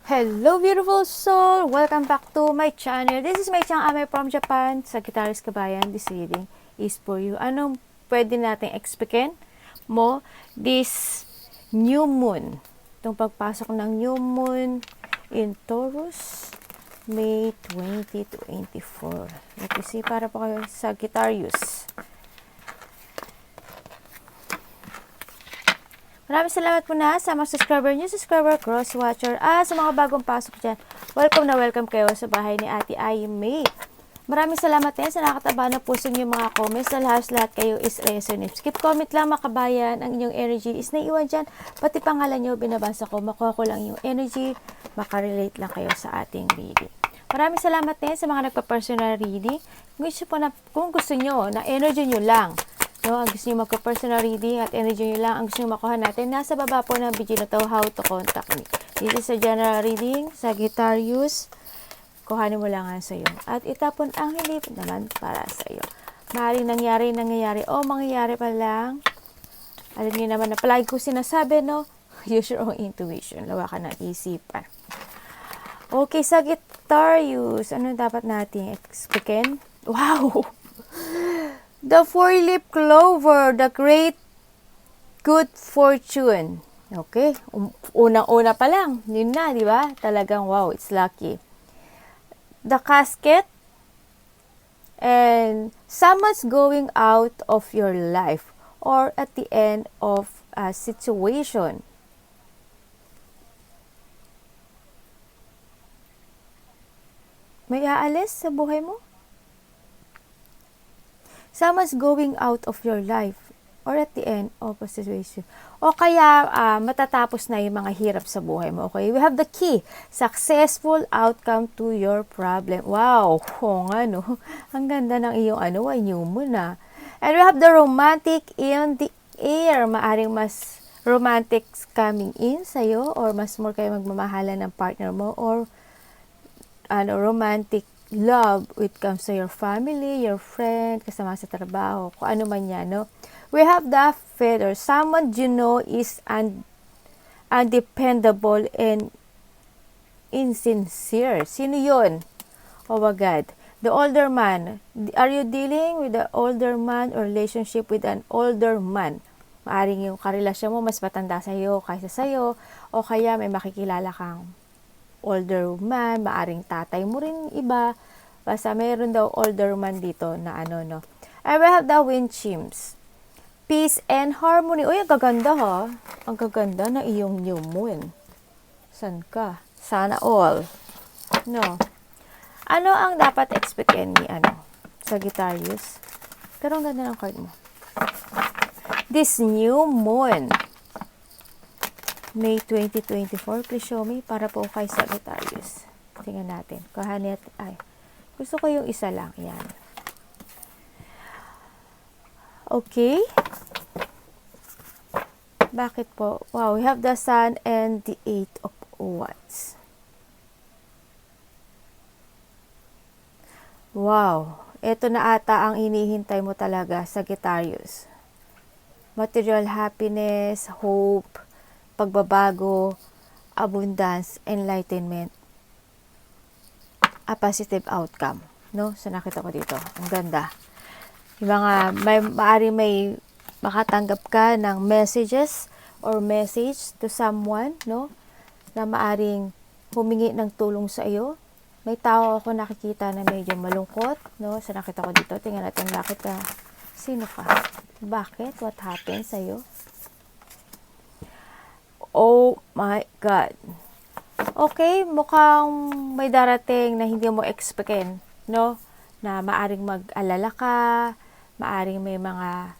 Hello beautiful soul! Welcome back to my channel. This is my channel, Ame from Japan. Sagittarius Kabayan, this reading is for you. Anong pwede nating expectin mo this new moon? Itong pagpasok ng new moon in Taurus, May 2024. Let me see, para po kayo Sagittarius. Maraming salamat po na sa mga subscriber nyo, subscriber, cross-watcher, sa mga bagong pasok dyan. Welcome na welcome kayo sa bahay ni Ate Ai May. Maraming salamat din sa nakataba na puso nyo mga comments na lahat kayo is resonate. Skip comment lang mga kabayan, ang inyong energy is naiwan dyan. Pati pangalan nyo, binabasa ko, makuha ko lang yung energy, makarelate lang kayo sa ating reading. Maraming salamat din sa mga nagpa-personal reading. Kung gusto nyo, na energy nyo lang, no, ang gusto nyo magka-personal reading at energy nyo lang, ang gusto nyo makuha natin, nasa baba po ng video na to, how to contact me. This is a general reading, Sagittarius. Kuhanin mo lang nga sa iyo. At itapon ang hindi naman para sa iyo. Maaaring nangyari, o mangyayari pa lang. Alam niyo naman na palagi ko sinasabi, no? Use your own intuition. Lawakan ng isipan. Okay, Sagittarius. Ano dapat natin expectin? Wow! The four-leaf clover, the great good fortune. Okay? Unang-una pa lang. Yun na, di ba? Talagang wow, it's lucky. The casket, and someone's going out of your life or at the end of a situation. May aalis sa buhay mo? Someone's going out of your life or at the end of a situation. O kaya matatapos na yung mga hirap sa buhay mo. Okay? We have the key. Successful outcome to your problem. Wow! O nga no? Ang ganda ng iyong new moon na. And we have the romantic in the air. Maaring mas romantic coming in sa'yo or mas more kayo magmamahalan ng partner mo or romantic love it comes to your family, your friend, kasama sa trabaho, kung ano man yan, no? We have the feather. Someone you know is undependable and insincere. Sino yun? Oh my God. The older man. Are you dealing with the older man or relationship with an older man? Maaring yung karelasyon mo mas matanda sa'yo kaysa sa'yo, o kaya may makikilala kang older man, maaring tatay mo rin iba, basta mayroon daw older man dito na no. I will have the wind chimes. Peace and harmony. Uy, ang gaganda ha. Ang gaganda na iyong new moon. San ka? Sana all. No. Ano ang dapat expectin ni Sagittarius? Pero ang ganda ng card mo. This new moon. May 2024, please show me, para po kay Sagittarius. Tingnan natin. Kahanit, gusto ko yung isa lang. Yan. Okay. Bakit po? Wow, we have the Sun and the Eight of Wands. Wow. Ito na ata ang inihintay mo talaga, Sagittarius. Material happiness, hope, pagbabago, abundance, enlightenment, a positive outcome, no? So nakita ko dito, ang ganda. Yung mga may makatanggap ka ng messages or message to someone, no? Na maaring humingi ng tulong sa iyo. May tao ako nakikita na medyo malungkot, no? So nakita ko dito, tingnan natin bakit ka. Sino ka? Bakit? What happened sa iyo? Oh my God. Okay, mukhang may darating na hindi mo expectin, no? Na maaring mag-alala ka, maaring may mga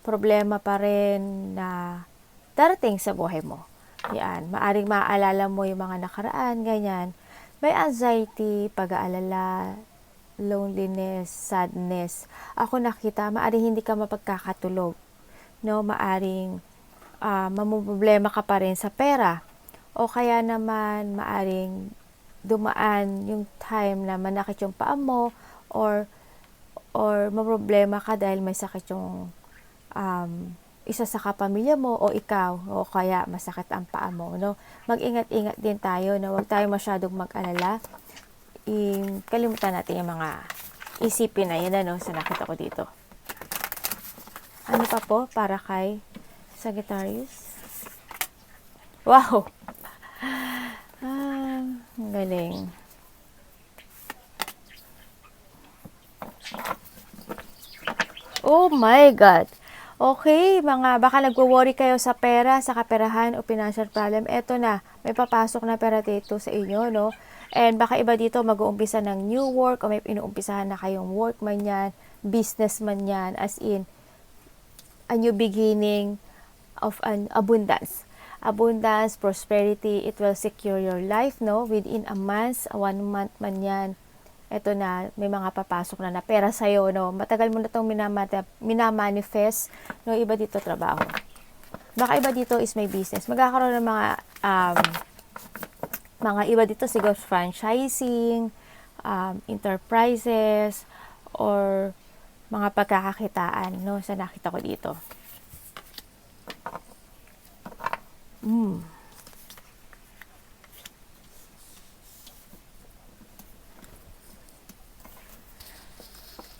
problema pa rin na darating sa buhay mo. Yan, maaring maaalala mo yung mga nakaraan, ganyan. May anxiety, pag-aalala, loneliness, sadness. Ako nakita, maaring hindi ka mapagkakatulog, no? Maaring mamumblema ka pa rin sa pera, o kaya naman maaring dumaan yung time na manakit yung paa mo or maproblema ka dahil may sakit yung isa sa kapamilya mo o ikaw o kaya masakit ang paa mo, no? Mag-ingat-ingat din tayo na huwag tayo masyadong mag-alala. Kalimutan natin yung mga isipin na yun, ano, sa nakita ko dito. Ano pa po para kay Sagittarius? Wow! Ang galing. Oh my God! Okay, baka nagwo-worry kayo sa pera, sa kaperahan o financial problem. Eto na, may papasok na pera dito sa inyo, no? And baka iba dito mag-uumpisa ng new work o may inuumpisahan na kayong work man yan, business man yan, as in, a new beginning of an abundance. Abundance, prosperity, it will secure your life, no? Within a month, 1 month man yan. Eto na, may mga papasok na pera sa'yo, no? Matagal mo na itong minamanifest, no? Iba dito trabaho. Baka iba dito is may business. Magkakaroon ng mga iba dito siguro franchising, enterprises, or mga pagkakakitaan, no? Sa nakita ko dito.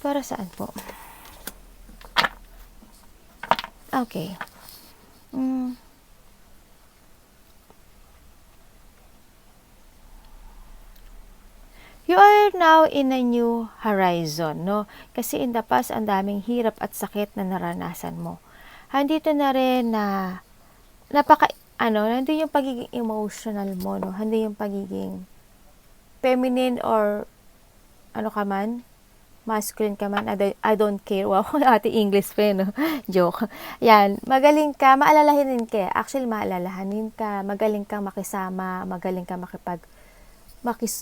Para saan po? Okay. You are now in a new horizon, no? Kasi in the past, ang daming hirap at sakit na naranasan mo. Handito na rin na nandun yung pagiging emotional mo, no? Handun yung pagiging feminine or ano ka man, masculine ka man, I don't care. Wow, ate English pa yun, no? Joke. Yan, magaling ka, maalalahanin ka. Actually, maalalahanin ka, magaling kang makisama, magaling kang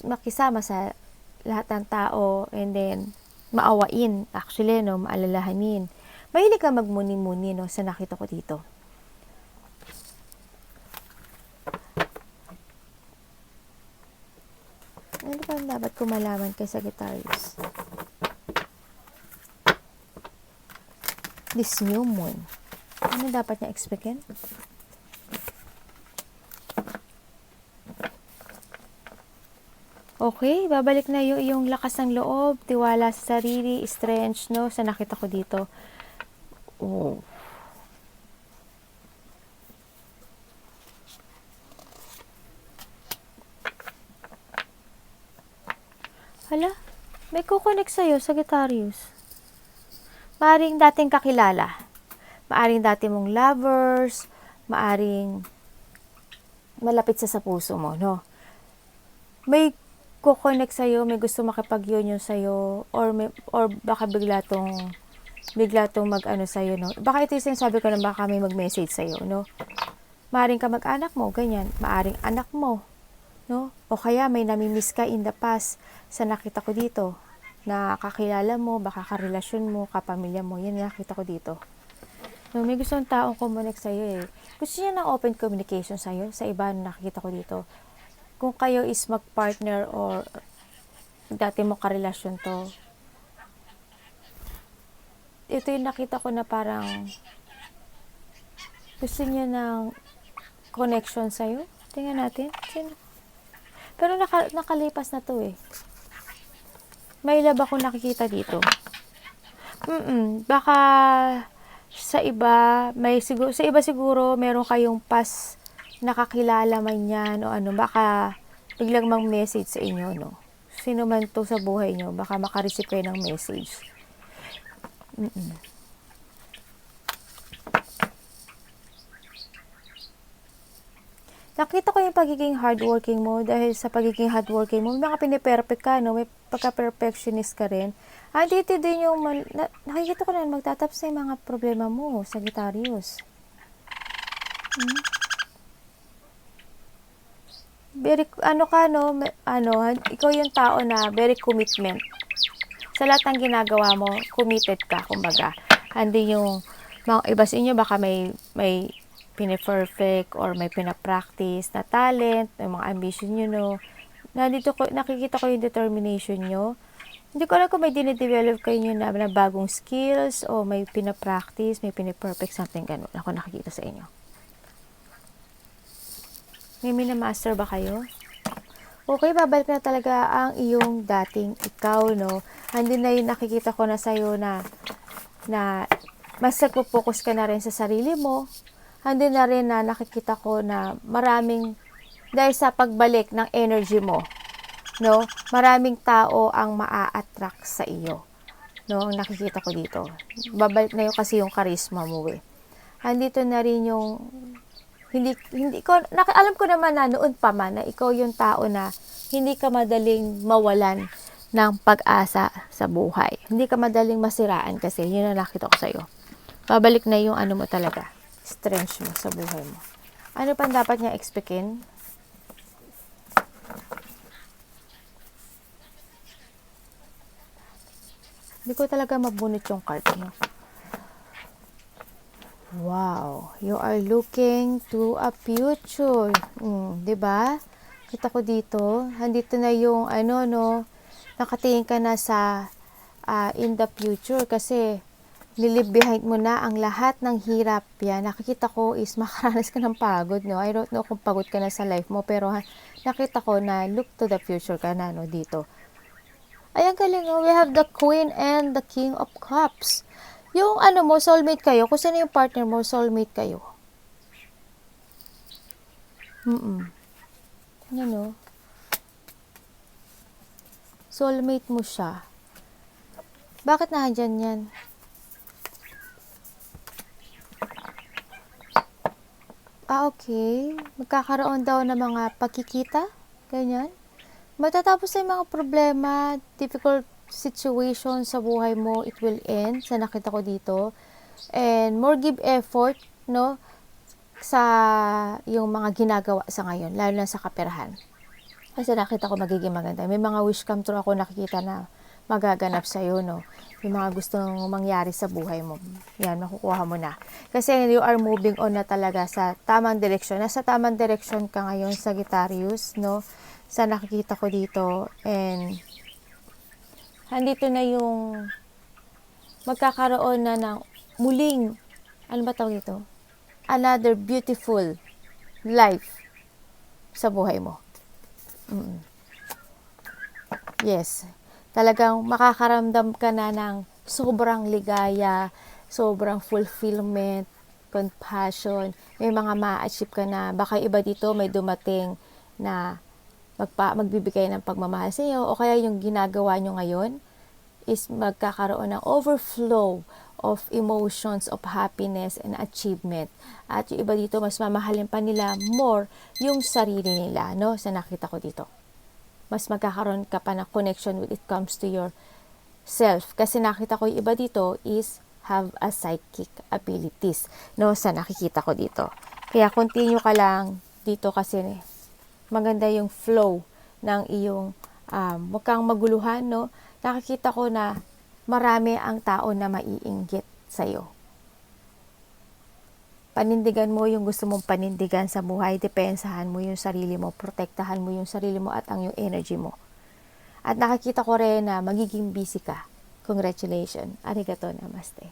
makisama sa lahat ng tao, and then, maawain, actually, no, maalalahanin. Mahilig ka magmuni-muni, no, sa nakita ko dito. Ano ba dapat ko malaman kay Sagittarius? This new moon. Ano dapat niya expectin? Okay, babalik na yung lakas ng loob, tiwala sa sarili, strength, no? Sa nakita ko dito. Oh. Hala, may kukonek sa'yo, Sagittarius. Maaring dating kakilala. Maaring dati mong lovers. Maaring malapit sa puso mo, no? May kukonek sa'yo, may gusto makipag-union sa'yo, or baka bigla tong mag-ano sa'yo, no? Baka ito yung sinasabi ko na baka may mag-message sa'yo, no? Maaring ka mag-anak mo, ganyan. Maaring anak mo, no? O kaya may namimiss ka in the past sa nakita ko dito. Na kakilala mo, baka karelasyon mo, kapamilya mo. Yan nakita ko dito. No, may gustong taong kumunik sa'yo eh. Gusto niya ng open communication sa'yo, sa iba na nakikita ko dito. Kung kayo is mag-partner or dati mo karelasyon to, ito yung nakita ko na parang gusto niya ng connection sa'yo. Tingnan natin. Pero nakalipas na to eh. May laba akong nakikita dito. Baka sa iba, siguro meron kayong past nakakilala man yan o ano, baka biglang mang-message sa inyo, no? Sino man to sa buhay nyo, baka makareceive kayo ng message. Nakita ko yung pagiging hardworking mo, dahil sa pagiging hardworking mo, may mga piniperfect ka, no? May pagka-perfectionist ka rin. Dito din yung, nakikita ko na magtatapos na yung mga problema mo, Sagittarius. Very, ikaw yung tao na very commitment. Sa lahat ng ginagawa mo, committed ka, kumbaga. Hindi yung, mga iba sa inyo, baka may piniperfect or may pinapractice na talent, may mga ambition nyo, no? Nakikita ko yung determination nyo, Hindi ko alam kung may dinidevelop kayo na bagong skills o may pinapractice, may piniperfect something ganun. Ako nakikita sa inyo. May minamaster ba kayo? Okay, babalik na talaga ang iyong dating ikaw, no? Andun na yung nakikita ko na sa'yo na mas nagpo-focus ka na rin sa sarili mo. Andun na rin na nakikita ko na maraming, dahil sa pagbalik ng energy mo, no? Maraming tao ang maa-attract sa iyo. No, ang nakikita ko dito. Babalik na yung kasi yung charisma mo eh. Andito na rin yung hindi ko alam ko naman na noon pa man na ikaw yung tao na hindi ka madaling mawalan ng pag-asa sa buhay. Hindi ka madaling masiraan kasi yun ang nakita ko sa iyo. Babalik na yung ano mo talaga, strength mo sa buhay mo. Ano pa dapat niya expectin? Hindi ko talaga mabunot yung card mo. Wow, you are looking to a future. 'Di ba? Kita ko dito, andito na yung ano no, nakatingin ka na sa in the future kasi nilib behind mo na ang lahat ng hirap yan. Nakikita ko is makaranas ka ng pagod, no? I don't know kung pagod ka na sa life mo, pero nakita ko na look to the future ka na, no, dito. Ayan, galing, oh. We have the Queen and the King of Cups. Yung ano mo, soulmate kayo. Kung sino yung partner mo, soulmate kayo. Ano no? Soulmate mo siya. Bakit nandyan yan? Okay. Magkakaroon daw ng mga pagkikita. Ganyan. Matatapos na yung mga problema, difficult situation sa buhay mo, it will end. Sa nakita ko dito. And more give effort, no? Sa yung mga ginagawa sa ngayon, lalo na sa kaperahan. Kasi nakita ko magiging maganda. May mga wish come true ako nakikita na magaganap sa iyo, no? Yung mga gustong mangyari sa buhay mo. Yan, makukuha mo na. Kasi you are moving on na talaga sa tamang direksyon. Nasa tamang direksyon ka ngayon, Sagittarius, no? Sa nakikita ko dito. And andito na yung magkakaroon na ng muling, ano ba tawag ito? Another beautiful life sa buhay mo. Yes. Talagang makakaramdam ka na ng sobrang ligaya, sobrang fulfillment, compassion. May mga ma-achieve ka na. Baka iba dito may dumating na magbibigay ng pagmamahal sa iyo o kaya yung ginagawa nyo ngayon is magkakaroon ng overflow of emotions of happiness and achievement. At yung iba dito, mas mamahalin pa nila more yung sarili nila, no? Sa nakita ko dito. Mas magkakaroon ka pa ng connection when it comes to your self. Kasi nakita ko yung iba dito is have a psychic abilities, no? Sa nakikita ko dito. Kaya continue ka lang dito kasi maganda yung flow ng iyong huwag kang maguluhan, no? Nakikita ko na marami ang tao na maiinggit sa'yo. Panindigan mo yung gusto mong panindigan sa buhay, depensahan mo yung sarili mo, protektahan mo yung sarili mo at ang yung energy mo. At nakikita ko rin na magiging busy ka. Congratulations. Arigato, namaste.